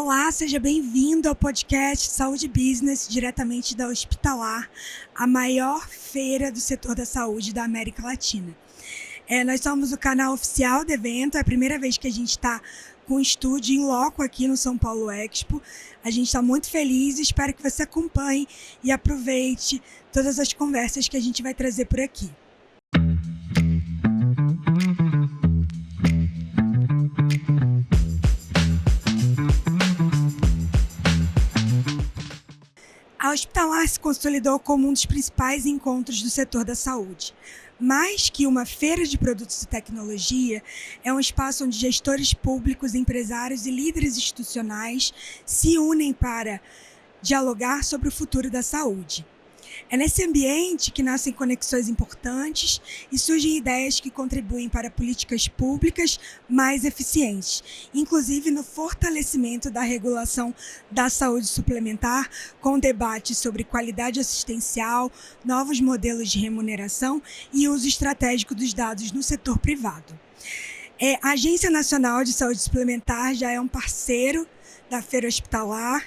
Olá, seja bem-vindo ao podcast Saúde Business, diretamente da Hospitalar, a maior feira do setor da saúde da América Latina. Nós somos o canal oficial do evento, é a primeira vez que a gente está com um estúdio em loco aqui no São Paulo Expo. A gente está muito feliz e espero que você acompanhe e aproveite todas as conversas que a gente vai trazer por aqui. A Hospitalar se consolidou como um dos principais encontros do setor da saúde. Mais que uma feira de produtos e tecnologia, é um espaço onde gestores públicos, empresários e líderes institucionais se unem para dialogar sobre o futuro da saúde. É nesse ambiente que nascem conexões importantes e surgem ideias que contribuem para políticas públicas mais eficientes, inclusive no fortalecimento da regulação da saúde suplementar, com debates sobre qualidade assistencial, novos modelos de remuneração e uso estratégico dos dados no setor privado. A Agência Nacional de Saúde Suplementar já é um parceiro da Feira Hospitalar.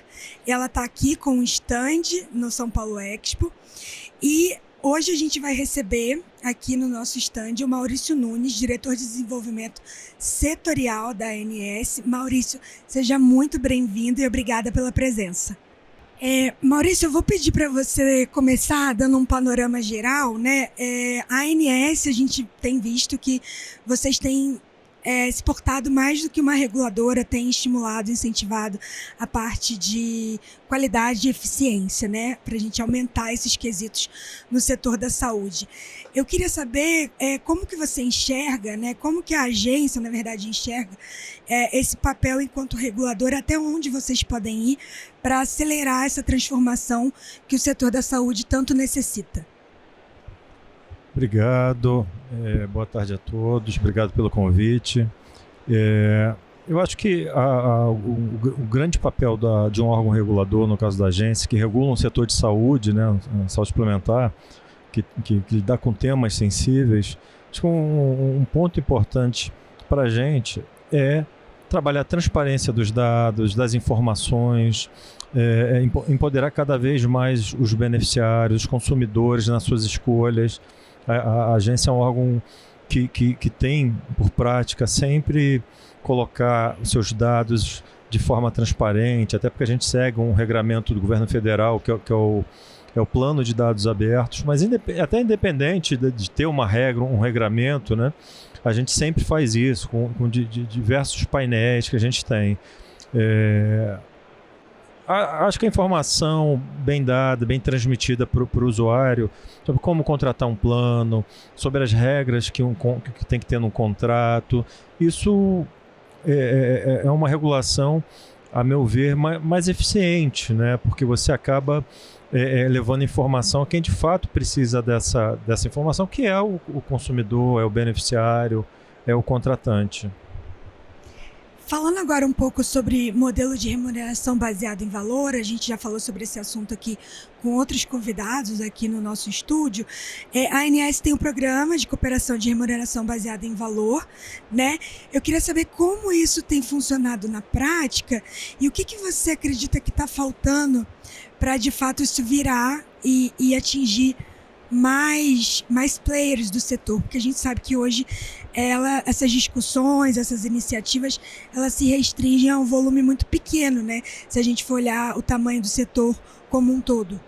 Ela está aqui com um stand no São Paulo Expo e hoje a gente vai receber aqui no nosso stand o Maurício Nunes, diretor de desenvolvimento setorial da ANS. Maurício, seja muito bem-vindo e obrigada pela presença. Maurício, eu vou pedir para você começar dando um panorama geral, né? A ANS, a gente tem visto que vocês têm se portado mais do que uma reguladora, tem estimulado, incentivado a parte de qualidade e eficiência, né, para a gente aumentar esses quesitos no setor da saúde. Eu queria saber como que você enxerga, né, como que a agência, na verdade, enxerga esse papel enquanto reguladora, até onde vocês podem ir para acelerar essa transformação que o setor da saúde tanto necessita. Obrigado, boa tarde a todos, obrigado pelo convite. Eu acho que o grande papel de um órgão regulador, no caso da agência, que regula um setor de saúde, né, saúde suplementar, que lida com temas sensíveis, acho que um ponto importante para a gente é trabalhar a transparência dos dados, das informações, empoderar cada vez mais os beneficiários, os consumidores nas suas escolhas. A agência é um órgão que tem, por prática, sempre colocar os seus dados de forma transparente, até porque a gente segue um regramento do governo federal, que é o plano de dados abertos, mas até independente de ter uma regra, um regramento, né, a gente sempre faz isso com diversos painéis que a gente tem. Acho que a informação bem dada, bem transmitida para o usuário, sobre como contratar um plano, sobre as regras que tem que ter num contrato, isso é uma regulação, a meu ver, mais eficiente, né? Porque você acaba levando informação a quem de fato precisa dessa informação, que é o consumidor, é o beneficiário, é o contratante. Falando agora um pouco sobre modelo de remuneração baseado em valor, a gente já falou sobre esse assunto aqui com outros convidados aqui no nosso estúdio. A ANS tem um programa de cooperação de remuneração baseada em valor, né? Eu queria saber como isso tem funcionado na prática e o que você acredita que está faltando para, de fato, isso virar e atingir mais players do setor, porque a gente sabe que hoje essas discussões, essas iniciativas, elas se restringem a um volume muito pequeno, né? Se a gente for olhar o tamanho do setor como um todo.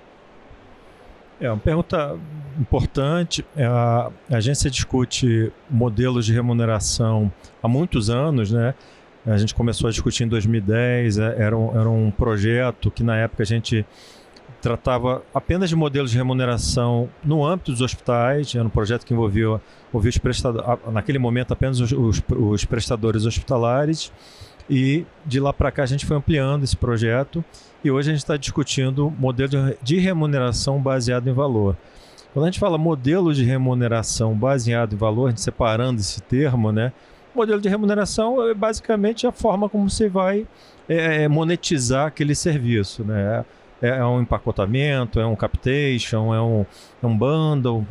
Uma pergunta importante. A agência discute modelos de remuneração há muitos anos, né? A gente começou a discutir em 2010, era um projeto que na época a gente tratava apenas de modelos de remuneração no âmbito dos hospitais. Era um projeto que envolvia os prestadores, naquele momento apenas os prestadores hospitalares, e de lá para cá a gente foi ampliando esse projeto e hoje a gente está discutindo modelo de remuneração baseado em valor. Quando a gente fala modelo de remuneração baseado em valor, a gente separando esse termo, né? Modelo de remuneração é basicamente a forma como você vai monetizar aquele serviço, né? É um empacotamento, é um capitation, é um bundle,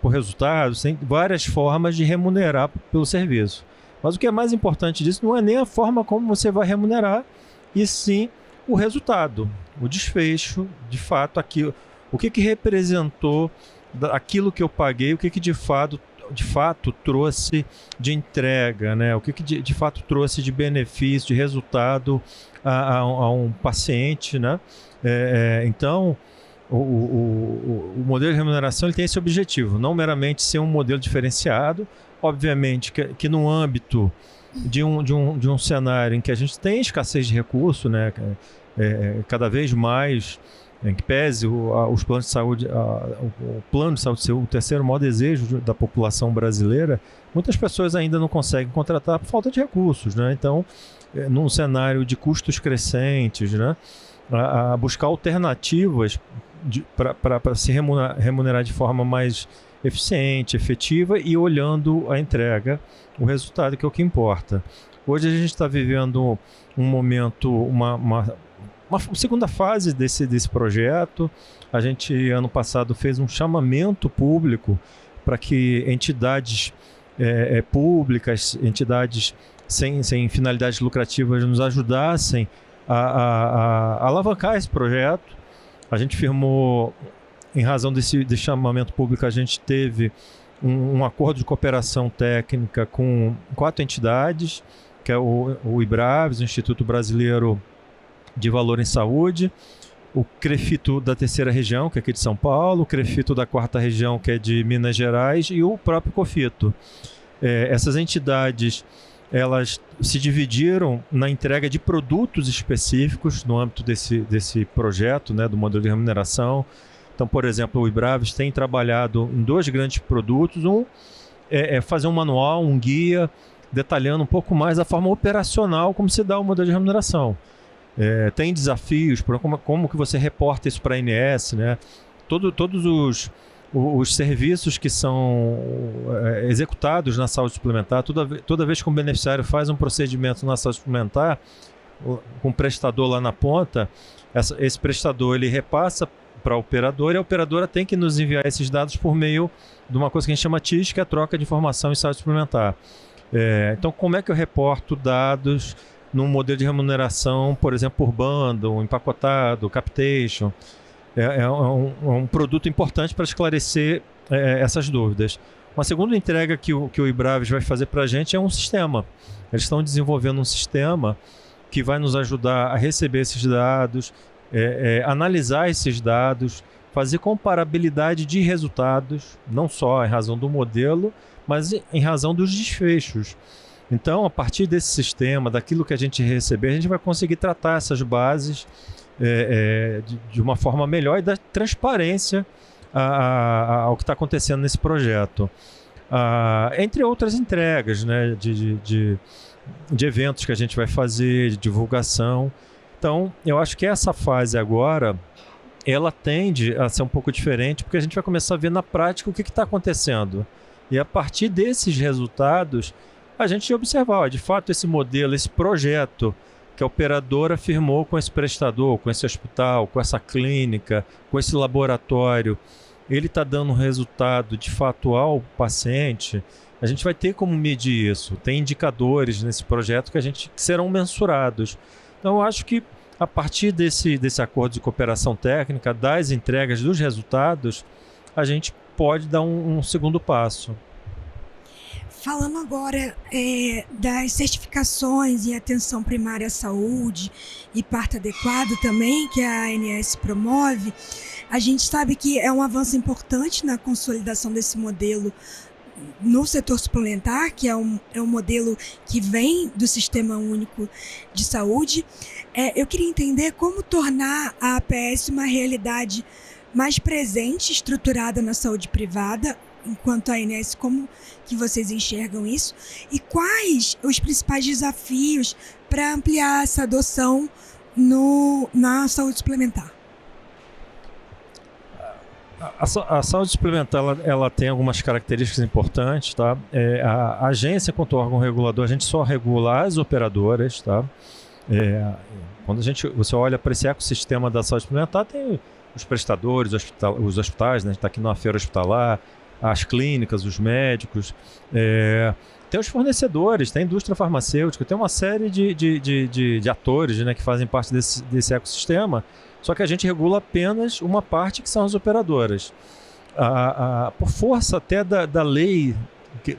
por resultados, tem várias formas de remunerar pelo serviço. Mas o que é mais importante disso não é nem a forma como você vai remunerar, e sim o resultado, o desfecho, de fato, aquilo, o que representou aquilo que eu paguei, o que de fato trouxe de entrega, né? O que de fato trouxe de benefício, de resultado a um paciente, né? Então, o modelo de remuneração ele tem esse objetivo, não meramente ser um modelo diferenciado, obviamente que no âmbito de um cenário em que a gente tem escassez de recurso, né? Cada vez mais, em que pese os planos de saúde, o plano de saúde ser o terceiro maior desejo da população brasileira, muitas pessoas ainda não conseguem contratar por falta de recursos, né? Então, num cenário de custos crescentes, né? A buscar alternativas para se remunerar de forma mais eficiente, efetiva e olhando a entrega, o resultado, que é o que importa. Hoje a gente está vivendo um momento, uma segunda fase desse projeto. A gente, ano passado, fez um chamamento público para que entidades públicas, entidades sem finalidades lucrativas, nos ajudassem a alavancar esse projeto. A gente firmou, em razão desse chamamento público, a gente teve um acordo de cooperação técnica com 4 entidades, que é o IBRAVES, o Instituto Brasileiro de Valor em Saúde, o CREFITO da terceira região, que é aqui de São Paulo, o CREFITO da quarta região, que é de Minas Gerais, e o próprio COFITO. Essas entidades, elas se dividiram na entrega de produtos específicos no âmbito desse projeto, né, do modelo de remuneração. Então, por exemplo, o IBRAVES tem trabalhado em 2 grandes produtos. Um é fazer um manual, um guia, detalhando um pouco mais a forma operacional como se dá o modelo de remuneração. Tem desafios, como que você reporta isso para a ANS, né? Todos os serviços que são executados na saúde suplementar, toda vez que um beneficiário faz um procedimento na saúde suplementar, com um prestador lá na ponta, esse prestador ele repassa para a operadora, e a operadora tem que nos enviar esses dados por meio de uma coisa que a gente chama TIS, que é a troca de informação em saúde suplementar. Então, como é que eu reporto dados num modelo de remuneração, por exemplo, por bundle, empacotado, capitation? É um produto importante para esclarecer essas dúvidas. Uma segunda entrega que o IBRAVES vai fazer para a gente é um sistema. Eles estão desenvolvendo um sistema que vai nos ajudar a receber esses dados, analisar esses dados, fazer comparabilidade de resultados, não só em razão do modelo, mas em razão dos desfechos. Então, a partir desse sistema, daquilo que a gente receber, a gente vai conseguir tratar essas bases de uma forma melhor e dar transparência ao que está acontecendo nesse projeto. Entre outras entregas, né, de eventos que a gente vai fazer, de divulgação. Então, eu acho que essa fase agora, ela tende a ser um pouco diferente, porque a gente vai começar a ver na prática o que está acontecendo. E a partir desses resultados, a gente observar, de fato, esse modelo, esse projeto que a operadora firmou com esse prestador, com esse hospital, com essa clínica, com esse laboratório, ele está dando resultado de fato ao paciente. A gente vai ter como medir isso. Tem indicadores nesse projeto que serão mensurados. Então, eu acho que a partir desse acordo de cooperação técnica, das entregas dos resultados, a gente pode dar um segundo passo. Falando agora das certificações em atenção primária à saúde e parto adequado também, que a ANS promove, a gente sabe que é um avanço importante na consolidação desse modelo no setor suplementar, que é um modelo que vem do Sistema Único de Saúde. Eu queria entender como tornar a APS uma realidade mais presente, estruturada na saúde privada, enquanto a ANS, como que vocês enxergam isso? E quais os principais desafios para ampliar essa adoção na saúde suplementar? A saúde suplementar ela tem algumas características importantes, tá? A agência, quanto órgão regulador, a gente só regula as operadoras, tá? Quando você olha para esse ecossistema da saúde suplementar, tem os prestadores, os hospitais, né? A gente está aqui numa feira hospitalar, as clínicas, os médicos, tem os fornecedores, tem a indústria farmacêutica, tem uma série de atores, né, que fazem parte desse ecossistema, só que a gente regula apenas uma parte, que são as operadoras. Por força até da lei,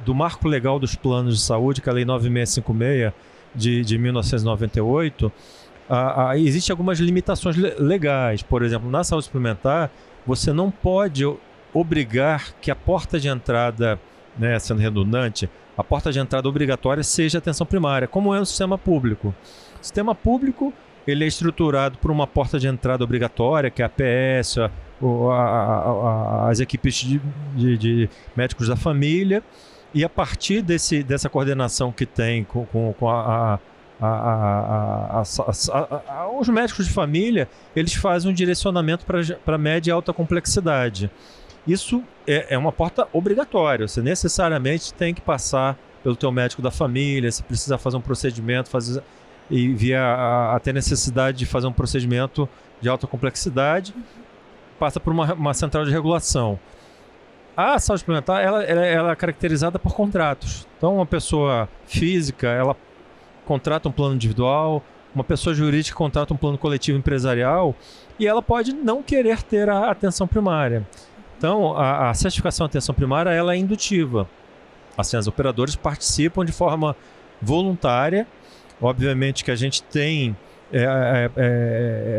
do marco legal dos planos de saúde, que é a Lei 9656 de 1998, existem algumas limitações legais. Por exemplo, na saúde suplementar, você não pode obrigar que a porta de entrada, né, sendo redundante, a porta de entrada obrigatória seja a atenção primária, como é no sistema público. O sistema público, ele é estruturado por uma porta de entrada obrigatória, que é a APS, as equipes de médicos da família, e a partir dessa coordenação que tem com os médicos de família, eles fazem um direcionamento para média e alta complexidade. Isso é uma porta obrigatória, você necessariamente tem que passar pelo teu médico da família, se precisar fazer um procedimento, e até necessidade de fazer um procedimento de alta complexidade, passa por uma central de regulação. A saúde suplementar, ela é caracterizada por contratos. Então, uma pessoa física, ela contrata um plano individual, uma pessoa jurídica contrata um plano coletivo empresarial, e ela pode não querer ter a atenção primária. Então, a certificação de atenção primária, ela é indutiva. Assim, as operadoras participam de forma voluntária. Obviamente que a gente tem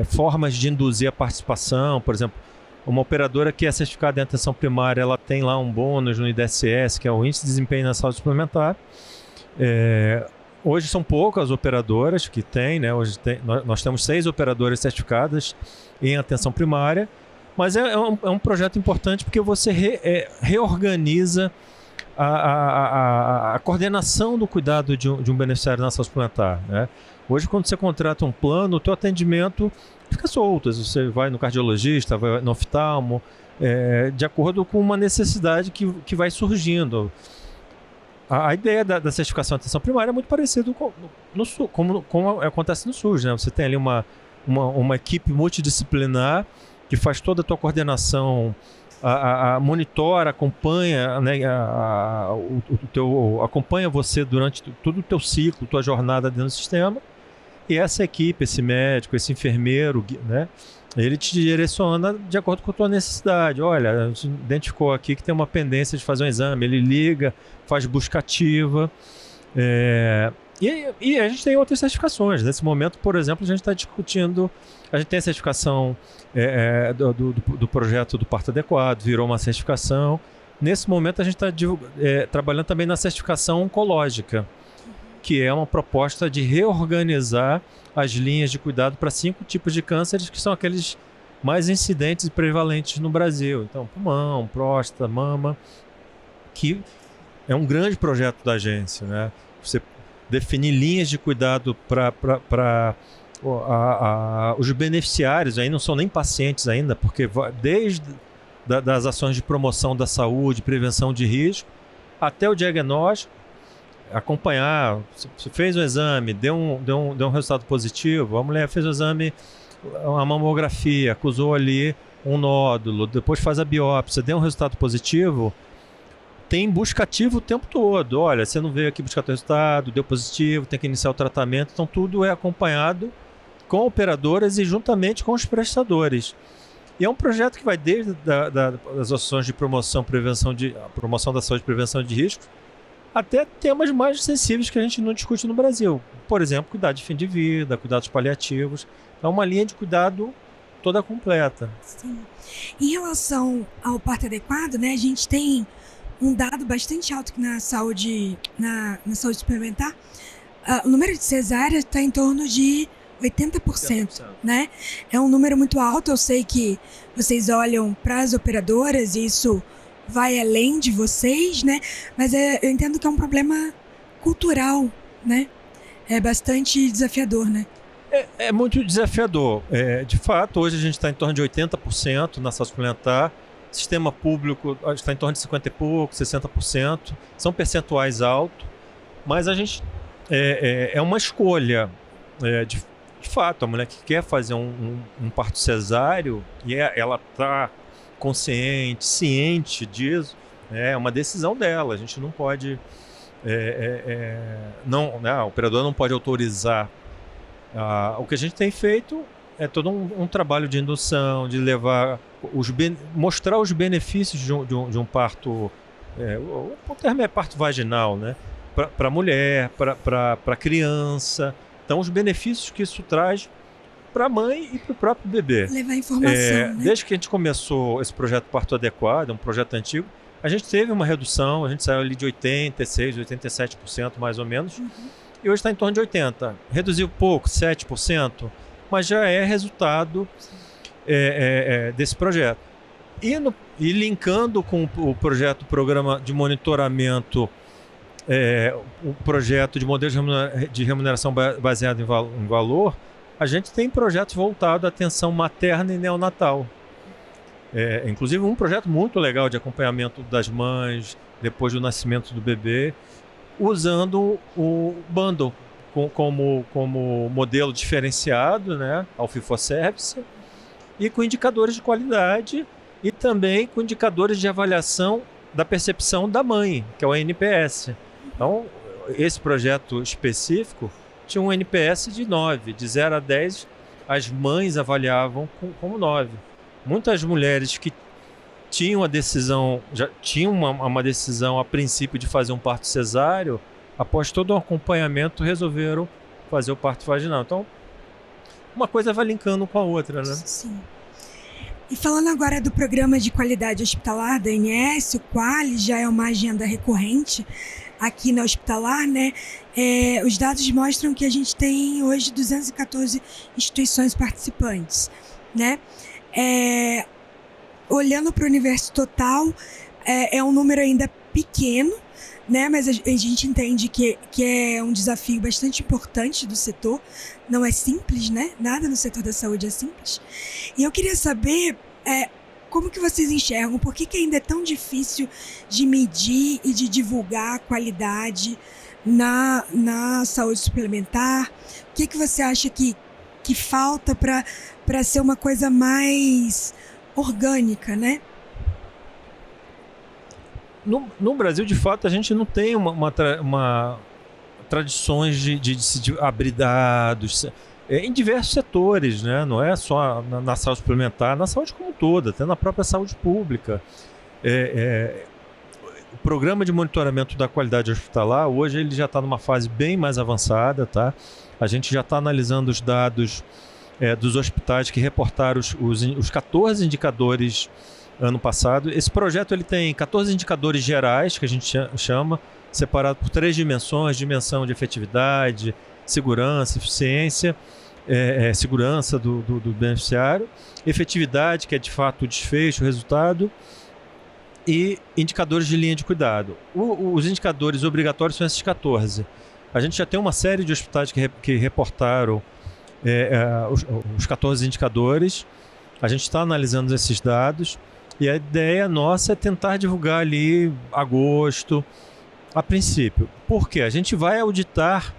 formas de induzir a participação. Por exemplo, uma operadora que é certificada em atenção primária, ela tem lá um bônus no IDSS, que é o Índice de Desempenho na Saúde Suplementar. Hoje são poucas operadoras que têm, né? Nós temos 6 operadoras certificadas em atenção primária, mas é um projeto importante porque você reorganiza a coordenação do cuidado de um beneficiário na saúde suplementar, né? Hoje, quando você contrata um plano, o teu atendimento fica solto. Você vai no cardiologista, vai no oftalmo, de acordo com uma necessidade que vai surgindo. A ideia da certificação de atenção primária é muito parecida como acontece no SUS, né? Você tem ali uma equipe multidisciplinar que faz toda a tua coordenação, monitora, acompanha, né, acompanha você durante todo o teu ciclo, tua jornada dentro do sistema, e essa equipe, esse médico, esse enfermeiro, né, ele te direciona de acordo com a tua necessidade. Olha, a gente identificou aqui que tem uma pendência de fazer um exame, ele liga, faz busca ativa, e a gente tem outras certificações. Nesse momento, por exemplo, a gente está discutindo, a gente tem a certificação do projeto do parto adequado, virou uma certificação. Nesse momento, a gente está trabalhando também na certificação oncológica, que é uma proposta de reorganizar as linhas de cuidado para 5 tipos de cânceres, que são aqueles mais incidentes e prevalentes no Brasil. Então, pulmão, próstata, mama, que é um grande projeto da agência, né? Você definir linhas de cuidado para os beneficiários, aí não são nem pacientes ainda, porque desde das ações de promoção da saúde, prevenção de risco, até o diagnóstico, acompanhar. Você fez um exame, deu um resultado positivo, a mulher fez o exame, uma mamografia, acusou ali um nódulo, depois faz a biópsia, deu um resultado positivo, tem busca ativa o tempo todo. Olha, você não veio aqui buscar o resultado, deu positivo, tem que iniciar o tratamento. Então tudo é acompanhado com operadoras e juntamente com os prestadores. E é um projeto que vai desde das ações de promoção da saúde e prevenção de riscos, até temas mais sensíveis que a gente não discute no Brasil. Por exemplo, cuidado de fim de vida, cuidados paliativos. É uma linha de cuidado toda completa. Sim. Em relação ao parto adequado, né, a gente tem um dado bastante alto que na saúde suplementar. O número de cesáreas está em torno de 80%, né? É um número muito alto. Eu sei que vocês olham para as operadoras e isso vai além de vocês, né? Mas eu entendo que é um problema cultural, né? É bastante desafiador, né? É muito desafiador. De fato, hoje a gente está em torno de 80% na saúde suplementar. Sistema público está em torno de 50 e pouco, 60%. São percentuais altos, mas a gente é uma escolha. De fato, a mulher que quer fazer um parto cesáreo e ela está consciente, ciente disso, é uma decisão dela. A gente não pode Não, né, a operadora não pode autorizar. O que a gente tem feito é todo um trabalho de indução, de levar mostrar os benefícios de um parto, o termo é parto vaginal, né? Para a mulher, para a criança. Então, os benefícios que isso traz para a mãe e para o próprio bebê. Levar informação, né? Desde que a gente começou esse projeto Parto Adequado, um projeto antigo, a gente teve uma redução, a gente saiu ali de 86%, 87% mais ou menos, e hoje está em torno de 80%. Reduziu pouco, 7%, mas já é resultado desse projeto. E linkando com o programa de monitoramento, o projeto de modelo de remuneração baseado em valor, a gente tem projetos voltados à atenção materna e neonatal. Inclusive um projeto muito legal de acompanhamento das mães depois do nascimento do bebê, usando o bundle como modelo diferenciado, né, ao fee-for-service, e com indicadores de qualidade e também com indicadores de avaliação da percepção da mãe, que é o NPS. Então, esse projeto específico tinha um NPS de 9, de 0 a 10, as mães avaliavam como 9. Muitas mulheres que tinham a decisão, já tinham uma decisão a princípio de fazer um parto cesáreo, após todo um acompanhamento, resolveram fazer o parto vaginal. Então, uma coisa vai linkando com a outra, né? Sim. E falando agora do Programa de Qualidade Hospitalar da ANS, o QALY já é uma agenda recorrente aqui na Hospitalar, né? Os dados mostram que a gente tem hoje 214 instituições participantes, né? Olhando para o universo total, é um número ainda pequeno, né? Mas a gente entende que é um desafio bastante importante do setor. Não é simples, né? Nada no setor da saúde é simples. E eu queria saber como que vocês enxergam, por que ainda é tão difícil de medir e de divulgar a qualidade na saúde suplementar? O que você acha que falta para ser uma coisa mais orgânica, né? No Brasil, de fato, a gente não tem uma tradições de abrir dados em diversos setores, né? Não é só na saúde suplementar, na saúde como toda, até na própria saúde pública. O programa de monitoramento da qualidade hospitalar, hoje ele já está numa fase bem mais avançada, tá? A gente já está analisando os dados dos hospitais que reportaram os 14 indicadores ano passado. Esse projeto ele tem 14 indicadores gerais, que a gente chama, separado por 3 dimensões: dimensão de efetividade, segurança, eficiência, segurança do beneficiário, efetividade, que é de fato o desfecho, o resultado, e indicadores de linha de cuidado. Os indicadores obrigatórios são esses 14. A gente já tem uma série de hospitais que reportaram os 14 indicadores. A gente está analisando esses dados e a ideia nossa é tentar divulgar ali agosto, a princípio. Por quê? A gente vai auditar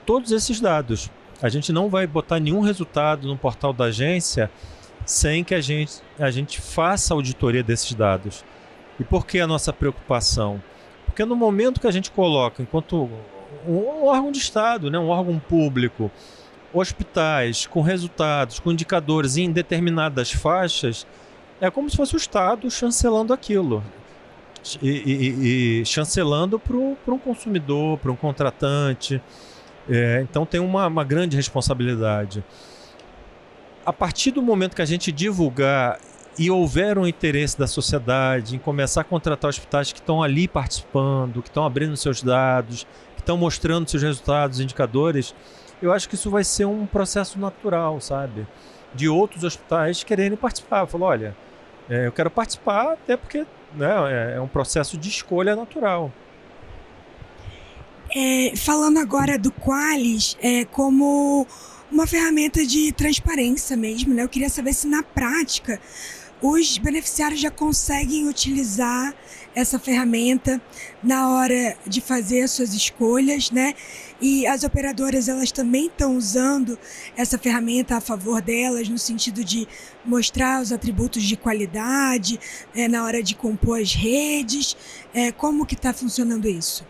todos esses dados. A gente não vai botar nenhum resultado no portal da agência sem que a gente faça a auditoria desses dados. E por que a nossa preocupação? Porque no momento que a gente coloca, enquanto um órgão de Estado, né, um órgão público, hospitais com resultados, com indicadores em determinadas faixas, é como se fosse o Estado chancelando aquilo. E chancelando para um consumidor, para um contratante. Então tem uma grande responsabilidade. A partir do momento que a gente divulgar e houver um interesse da sociedade em começar a contratar hospitais que estão ali participando, que estão abrindo seus dados, que estão mostrando seus resultados, indicadores, eu acho que isso vai ser um processo natural, sabe? De outros hospitais quererem participar. Falar, olha, eu quero participar até porque, né, é um processo de escolha natural. Falando agora do QALYS, como uma ferramenta de transparência mesmo, né? Eu queria saber se na prática os beneficiários já conseguem utilizar essa ferramenta na hora de fazer as suas escolhas, né? E as operadoras, elas também estão usando essa ferramenta a favor delas, no sentido de mostrar os atributos de qualidade, na hora de compor as redes. Como que está funcionando isso?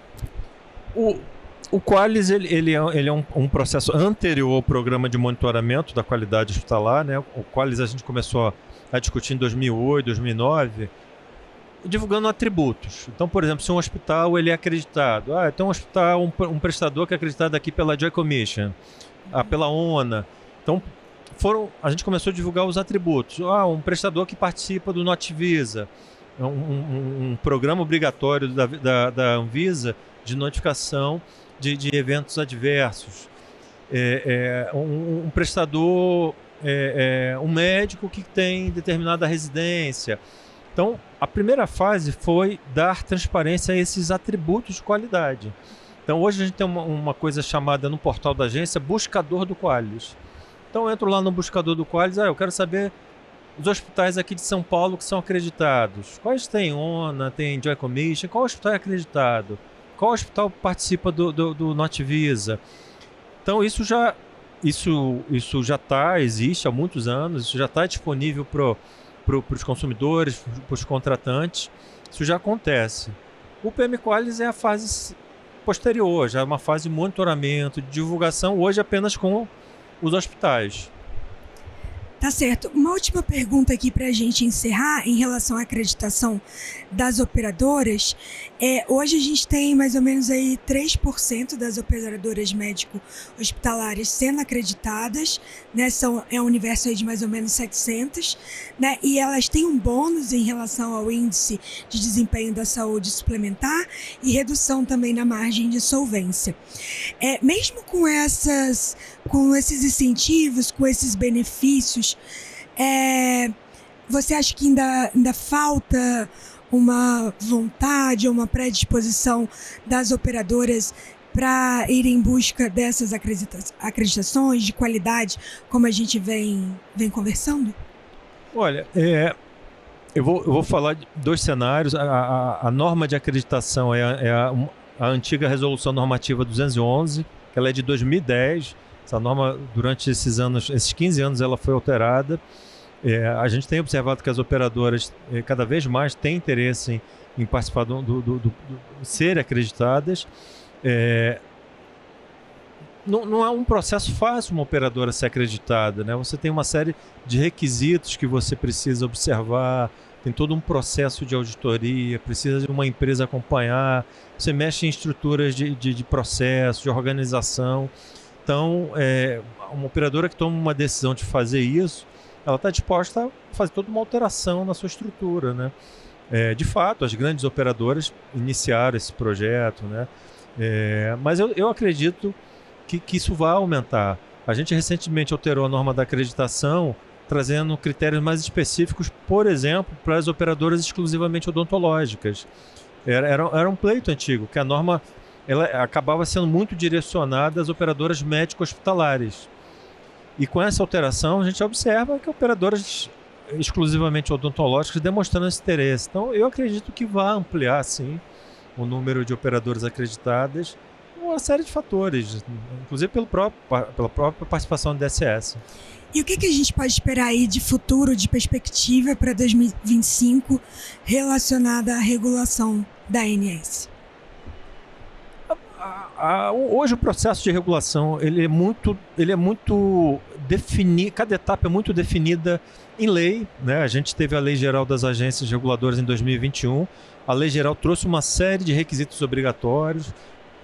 O Qualis ele é um processo anterior ao programa de monitoramento da qualidade hospitalar, né? O Qualis a gente começou a discutir em 2008, 2009, divulgando atributos. Então, por exemplo, se um hospital ele é acreditado, tem um hospital, um prestador que é acreditado aqui pela Joint Commission, pela ONA. Então, a gente começou a divulgar os atributos. Um prestador que participa do Notivisa, um programa obrigatório da Anvisa de notificação de eventos adversos. Um prestador, um médico que tem determinada residência. Então, a primeira fase foi dar transparência a esses atributos de qualidade. Então, hoje a gente tem uma coisa chamada no portal da agência buscador do Qualis. Então, eu entro lá no buscador do Qualis, eu quero saber os hospitais aqui de São Paulo que são acreditados. Quais tem ONA, tem Joint Commission, qual hospital é acreditado? Qual hospital participa do Notivisa? Então, isso já existe há muitos anos, isso já está disponível para os consumidores, para os contratantes, isso já acontece. O PM Qualis é a fase posterior, já é uma fase de monitoramento, de divulgação, hoje apenas com os hospitais. Tá certo. Uma última pergunta aqui para a gente encerrar em relação à acreditação das operadoras. Hoje a gente tem mais ou menos aí 3% das operadoras médico-hospitalares sendo acreditadas, né? É um universo aí de mais ou menos 700, né? E elas têm um bônus em relação ao índice de desempenho da saúde suplementar e redução também na margem de solvência. Mesmo com esses incentivos, com esses benefícios, você acha que ainda falta uma vontade ou uma predisposição das operadoras para ir em busca dessas acreditações de qualidade, como a gente vem conversando? Olha, eu vou falar de dois cenários. A norma de acreditação é a antiga Resolução Normativa 211, que ela é de 2010. Essa norma, durante esses 15 anos, ela foi alterada. A gente tem observado que as operadoras cada vez mais têm interesse em participar do ser acreditadas. Não é um processo fácil uma operadora ser acreditada, né? Você tem uma série de requisitos que você precisa observar, tem todo um processo de auditoria, precisa de uma empresa acompanhar, você mexe em estruturas de processo, de organização. Então, uma operadora que toma uma decisão de fazer isso, ela está disposta a fazer toda uma alteração na sua estrutura, né? De fato, as grandes operadoras iniciaram esse projeto, né? Mas eu acredito que isso vai aumentar. A gente recentemente alterou a norma da acreditação, trazendo critérios mais específicos, por exemplo, para as operadoras exclusivamente odontológicas. Era um pleito antigo, que a norma ela acabava sendo muito direcionada às operadoras médico-hospitalares. E com essa alteração, a gente observa que operadoras exclusivamente odontológicas demonstrando esse interesse. Então, eu acredito que vai ampliar, sim, o número de operadoras acreditadas, uma série de fatores, inclusive pela própria participação do DSS. E o que a gente pode esperar aí de futuro, de perspectiva para 2025 relacionada à regulação da ANS? Hoje o processo de regulação ele é muito definido, cada etapa é muito definida em lei, né? A gente teve a Lei Geral das Agências Reguladoras em 2021, a Lei Geral trouxe uma série de requisitos obrigatórios,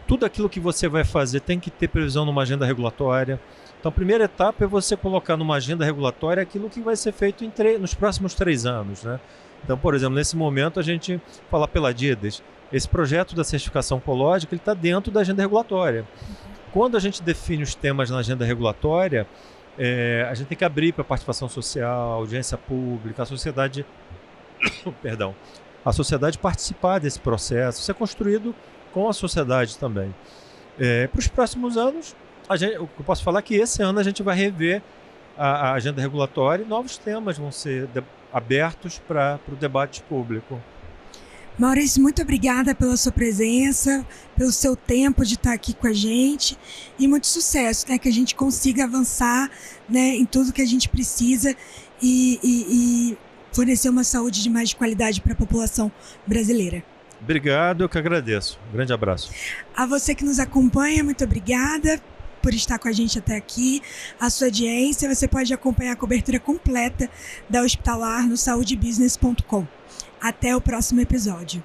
tudo aquilo que você vai fazer tem que ter previsão numa agenda regulatória. Então a primeira etapa é você colocar numa agenda regulatória aquilo que vai ser feito nos próximos 3 anos, né? Então, por exemplo, nesse momento a gente fala pela DIDAS, esse projeto da certificação ecológica está dentro da agenda regulatória. Quando a gente define os temas na agenda regulatória, a gente tem que abrir para participação social, audiência pública, a sociedade participar desse processo. Isso é construído com a sociedade também. Para os próximos anos, o que eu posso falar é que esse ano a gente vai rever a agenda regulatória e novos temas vão ser abertos para o debate público. Maurício, muito obrigada pela sua presença, pelo seu tempo de estar aqui com a gente e muito sucesso, né, que a gente consiga avançar, né, em tudo que a gente precisa e fornecer uma saúde de mais qualidade para a população brasileira. Obrigado, eu que agradeço. Um grande abraço. A você que nos acompanha, muito obrigada por estar com a gente até aqui. A sua audiência, você pode acompanhar a cobertura completa da Hospitalar no saudebusiness.com. Até o próximo episódio.